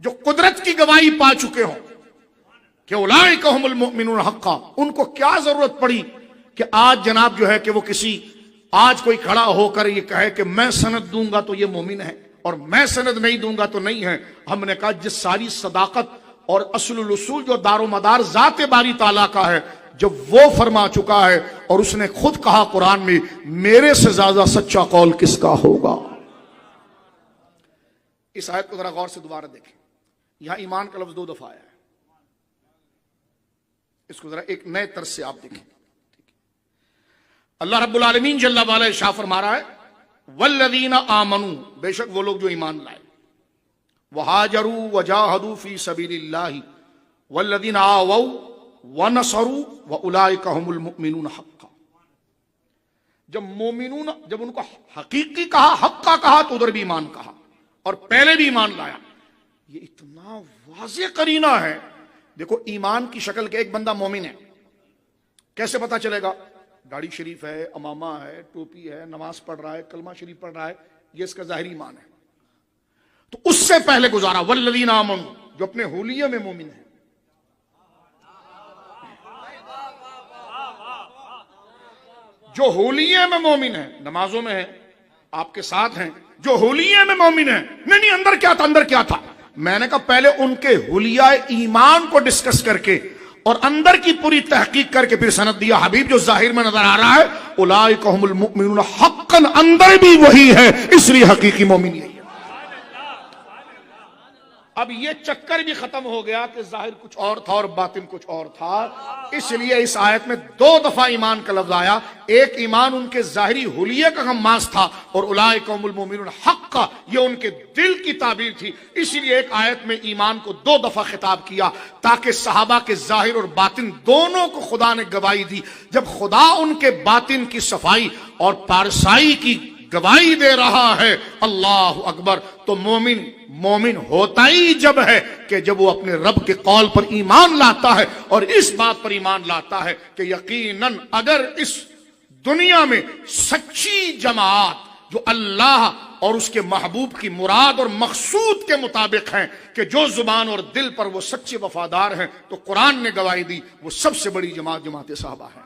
जो कुदरत की गवाही पा चुके हों कि उलाइका हुमुल मुमिनून हक्का, उनको क्या जरूरत पड़ी कि आज जनाब जो है कि वो आज कोई खड़ा होकर ये कहे कि मैं सनद दूंगा तो ये मोमिन है और मैं सनद नहीं दूंगा तो नहीं है। हमने कहा जिस सारी सदाकत और असलुल उसूल जो दारो मदार जाते बारी ताला का है, जब वो फरमा चुका है और उसने खुद कहा कुरान में, मेरे से ज्यादा सच्चा कौल किसका होगा। इस आयत को जरा गौर से दोबारा देखें। यहां ईमान का लफ्ज 2 दफा आया है, इसको जरा एक नए तर्ज से आप देखें। अल्लाह रब्बुल आलमीन जल्ला वाला इरशाद फरमा रहा है, वल्लज़ीना आमनू, बेशक वो लोग जो ईमान लाए, वहाजरू वजाहदू फी सबीलिल्लाहि वल्लज़ीना आवौ वनसरू वउलाइका हुमुल मुमिनून हक्का। जब मोमिनून, जब उनको हकीकी कहा, हक्का कहा, तो उधर भी ईमान कहा और पहले भी ईमान लाया। ये इतना वाज़ेह करीना है। देखो ईमान की शक्ल के, एक बंदा मोमिन है, कैसे पता चलेगा? दाढ़ी शरीफ है, अमामा है, टोपी है, नमाज पढ़ रहा है, कलमा शरीफ पढ़ रहा है, ये इसका जाहिरी ईमान है। तो उससे पहले गुजारा वल्लज़ीना आमनू, जो अपने हुलिये में मोमिन है। जो होलिये में मोमिन है, नमाजों में है, आपके साथ हैं, जो होलिये में मोमिन है। नहीं अंदर क्या था, अंदर क्या था? मैंने कहा पहले उनके हुलिया ईमान को डिस्कस करके और अंदर की पूरी तहकीक करके फिर सनद दिया। हबीब जो जाहिर में नजर आ रहा है, उलाइका हुमुल मुमिनून हक्कन, अंदर भी वही है, इसलिए हकीकी मोमिन यही है। अब ये चक्कर भी खत्म हो गया कि जाहिर कुछ और था और बातिन कुछ और था। इसलिए इस आयत में 2 दफा ईमान का लफ्ज आया। एक ईमान उनके जाहिरी हुलिये का गम्मास था और उलाइका हुमुल मुमिनून हक्का, ये उनके दिल की ताबीर थी। इसलिए एक आयत में ईमान को 2 दफा खिताब किया ताकि सहाबा के जाहिर और बातिन दोनों को खुदा ने गवाही दी। जब खुदा उनके बातिन की सफाई और पारसाई की गवाही दे रहा है, अल्लाह अकबर, तो मोमिन होता ही जब है कि जब वो अपने रब के कौल पर ईमान लाता है और इस बात पर ईमान लाता है कि यकीनन अगर इस दुनिया में सच्ची जमात जो अल्लाह और उसके महबूब की मुराद और मकसूद के मुताबिक हैं, कि जो जुबान और दिल पर वो सच्चे वफादार हैं, तो कुरान ने गवाही दी वो सबसे बड़ी जमात जमात सहाबा है।